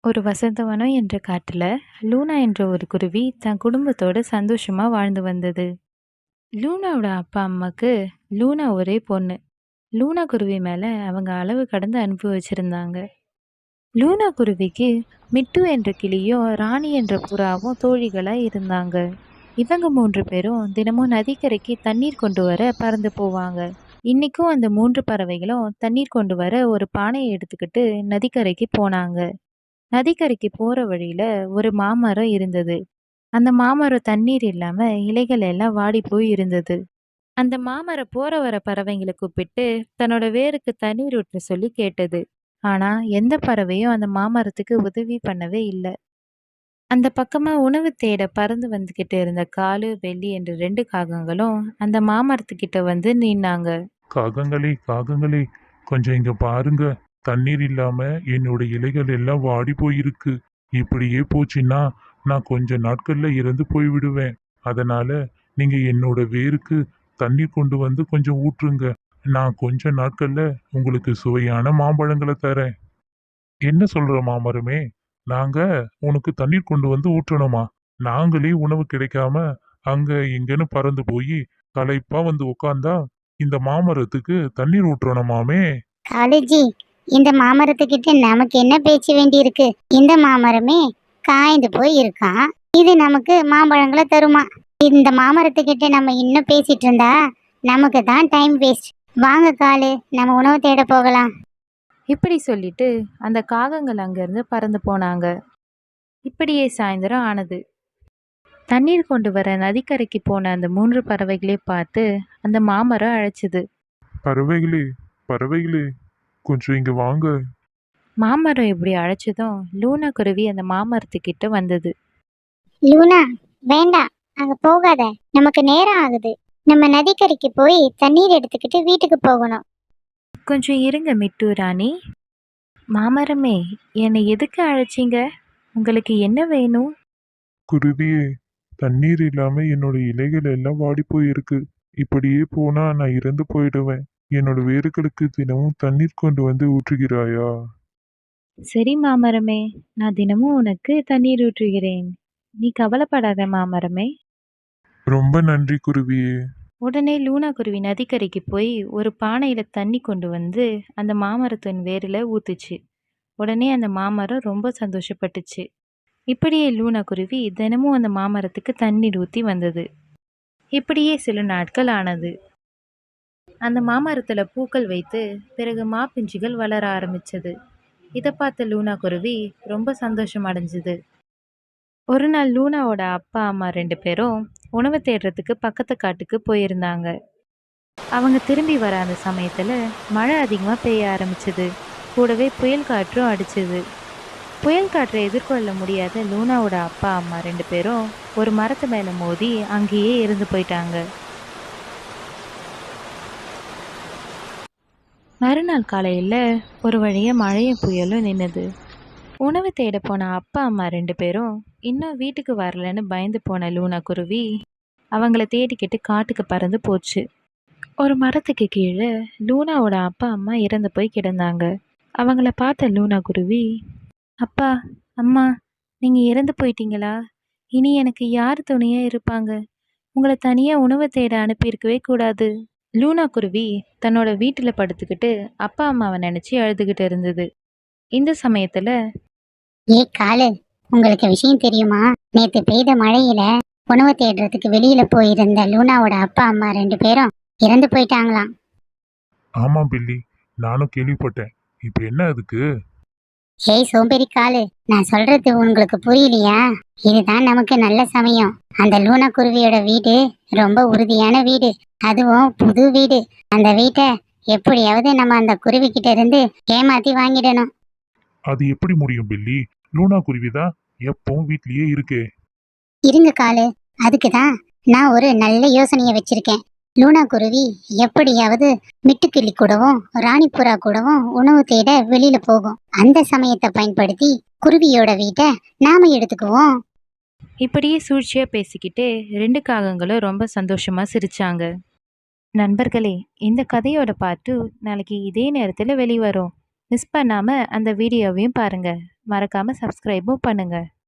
ஒரு வசந்தவனம் என்ற காட்டுல லூனா என்ற ஒரு குருவி தன் குடும்பத்தோட சந்தோஷமா வாழ்ந்து வந்தது. லூனாவோட அப்பா அம்மாக்கு லூனா ஒரே பொண்ணு. லூனா குருவி மேல அவங்க அளவு கடந்து அன்பு வச்சிருந்தாங்க. லூனா குருவிக்கு மிட்டு என்ற கிளியும் ராணி என்ற புறாவும் தோழிகளா இருந்தாங்க. இவங்க 3 பேரும் தினமும் நதிக்கரைக்கு தண்ணீர் கொண்டு வர பறந்து போவாங்க. இன்னைக்கும் அந்த 3 பறவைகளும் தண்ணீர் கொண்டு வர ஒரு பானையை எடுத்துக்கிட்டு நதிக்கரைக்கு போனாங்க. நதிக்கரைக்கு போற வழியில ஒரு மாமரம் இருந்தது. அந்த மாமரம் தண்ணீர் இல்லாம இலைகள் எல்லாம் வாடி போய் இருந்தது. அந்த மாமரம் போற வர பறவைங்களை கூப்பிட்டு தன்னோட வேருக்கு தண்ணீர் ஊற்ற சொல்லி கேட்டது. ஆனா எந்த பறவையும் அந்த மாமரத்துக்கு உதவி பண்ணவே இல்லை. அந்த பக்கமா உணவு தேட பறந்து வந்துகிட்டு இருந்த காலு வெள்ளி என்ற 2 காகங்களும் அந்த மாமரத்துக்கிட்ட வந்து நின்னாங்க. காகங்களே காகங்களே, கொஞ்சம் இங்க பாருங்க. தண்ணீர் இல்லாம என்னோட இலைகள் எல்லாம் வாடி போயிருக்கு. இப்படியே போச்சுன்னா நான் கொஞ்ச நாட்கள்ல இறந்து போய் விடுவேன். அதனால நீங்க என்னோட வேருக்கு தண்ணீர் கொண்டு வந்து கொஞ்சம் ஊற்றுங்க. நான் கொஞ்ச நாட்கள்ல உங்களுக்கு சுவையான மாம்பழங்களை தரேன். என்ன சொல்ற மாமரமே? நாங்க உனக்கு தண்ணீர் கொண்டு வந்து ஊற்றணுமா? நாங்களே உணவு கிடைக்காம அங்க இங்கன்னு பறந்து போய் களைப்பா வந்து உட்கார்ந்தா இந்த மாமரத்துக்கு தண்ணீர் ஊற்றணுமாமே? காலேஜி, இந்த மாமரத்துக்கிட்ட நமக்கு என்ன பேச்சு வேண்டி இருக்கு? இந்த மாமரமே காய்ந்து போய் இருக்கான். இது நமக்கு மாம்பழங்களை தருமா? இந்த மாமரத்துக்கிட்ட நம்ம இன்னும் பேசிட்டு இருந்தா நமக்கு தான் டைம் வேஸ்ட். வாங்க காலு, நம்ம உணவு தேட போகலாம். இப்படி சொல்லிட்டு அந்த காகங்கள் அங்கிருந்து பறந்து போனாங்க. இப்படியே சாயந்தரம் ஆனது. தண்ணீர் கொண்டு வர நதிக்கரைக்கு போன அந்த 3 பறவைகளையும் பார்த்து அந்த மாமரம் அழைச்சது. பறவைகளே பறவைகளே, கொஞ்சம் இங்க வாங்க. மாமரம் இப்படி அழைச்சதும் லூனா குருவி அந்த மாமரத்துக்கிட்ட வந்தது. லூனா, வேண்டாம், அங்க போகாத. நமக்கு நேரம் ஆகுது. நம்ம நதிக்கரைக்கு போய் தண்ணீர் எடுத்துக்கிட்டு வீட்டுக்கு போகணும். கொஞ்சம் இருங்க மிட்டு ராணி. மாமரமே, என்னை எதுக்கு அழைச்சிங்க? உங்களுக்கு என்ன வேணும்? குருவியே, தண்ணீர் இல்லாம என்னோட இலைகள் எல்லாம் வாடி போயிருக்கு. இப்படியே போனா நான் இறந்து போயிடுவேன். என்னோட வேர்களுக்கு தினமும் தண்ணீர் கொண்டு வந்து ஊற்றுகிறாயா? சரி மாமரமே, நான் தினமும் உனக்கு தண்ணீர் ஊற்றுகிறேன். நீ கவலைப்படாத மாமரமே. ரொம்ப நன்றி குருவியே. உடனே லூனா குருவி நதிக்கரைக்கு போய் ஒரு பானையில தண்ணி கொண்டு வந்து அந்த மாமரத்தின் வேரில் ஊத்துச்சு. உடனே அந்த மாமரம் ரொம்ப சந்தோஷப்பட்டுச்சு. இப்படியே லூனா குருவி தினமும் அந்த மாமரத்துக்கு தண்ணீர் ஊற்றி வந்தது. இப்படியே சில நாட்கள் ஆனது. அந்த மாமரத்துல பூக்கள் வைத்து பிறகு மாப்பிஞ்சுகள் வளர ஆரம்பிச்சது. இதை பார்த்த லூனா குருவி ரொம்ப சந்தோஷம் அடைஞ்சது. ஒரு நாள் லூனாவோட அப்பா அம்மா 2 பேரும் உணவு தேடுறதுக்கு பக்கத்து காட்டுக்கு போயிருந்தாங்க. அவங்க திரும்பி வர அந்த சமயத்துல மழை அதிகமாக பெய்ய ஆரம்பிச்சது. கூடவே புயல் காற்றும் அடிச்சது. புயல் காற்றை எதிர்கொள்ள முடியாத லூனாவோட அப்பா அம்மா 2 பேரும் ஒரு மரத்து மேல மோதி அங்கேயே இறந்து போயிட்டாங்க. மறுநாள் காலையில் ஒரு வழியாக மழையும் புயலும் நின்னுது. உணவு தேட போன அப்பா அம்மா 2 பேரும் இன்னும் வீட்டுக்கு வரலன்னு பயந்து போன லூனா குருவி அவங்கள தேடிக்கிட்டு காட்டுக்கு பறந்து போச்சு. ஒரு மரத்துக்கு கீழே லூனாவோட அப்பா அம்மா இறந்து போய் கிடந்தாங்க. அவங்கள பார்த்த லூனா குருவி, அப்பா அம்மா, நீங்கள் இறந்து போயிட்டீங்களா? இனி எனக்கு யார் துணையாக இருப்பாங்க? உங்களை தனியாக உணவு தேட அனுப்பியிருக்கவே கூடாது. லூனா குருவி தன்னோட வீட்டில் படுத்துக்கிட்டு அப்பா அம்மாவை நினச்சி அழுதுகிட்டு இருந்தது. இந்த சமயத்தில், ஏ காலு, உங்களுக்கு விஷயம் தெரியுமா? நேத்து பெய்த மழையில உணவு தேடுறதுக்கு வெளியில போயிருந்த லூனாவோட அப்பா அம்மா 2 பேரும் இறந்து போயிட்டாங்களாம். ஆமா பில்லி, நானும் கேள்விப்பட்டேன். இப்ப என்ன அதுக்கு? ஏய் சோம்பேறி காலு, நான் சொல்றது உங்களுக்கு புரியலையா? இதுதான் நமக்கு நல்ல சமயம். அந்த லூனா குருவியோட வீடு ரொம்ப உறுதியான வீடு, அதுவும் புது வீடு. அந்த வீட்டை எப்படியாவது நம்ம அந்த குருவி கிட்ட இருந்து ஏமாத்தி வாங்கிடணும். அது எப்படி முடியும் பில்லி? லூனா குருவிதான் எப்பவும் வீட்லயே இருக்கே. இருங்க காலு, அதுக்கு தான் நான் ஒரு நல்ல யோசனையை வச்சிருக்கேன். லூனா குருவி எப்படியாவது மிட்டுக்கிளி கூடவும் ராணிப்புறா கூடவும் உணவு தேட வெளியில போகும். அந்த சமயத்தை பயன்படுத்தி குருவியோட வீட்டை நாம எடுத்துக்குவோம். இப்படியே சூழ்ச்சியாக பேசிக்கிட்டே 2 காகங்களும் ரொம்ப சந்தோஷமாக சிரிச்சாங்க. நண்பர்களே, இந்த கதையோட பார்ட் 2 நாளைக்கு இதே நேரத்தில் வெளிவரும். மிஸ் பண்ணாமல் அந்த வீடியோவையும் பாருங்கள். மறக்காமல் சப்ஸ்கிரைபும் பண்ணுங்கள்.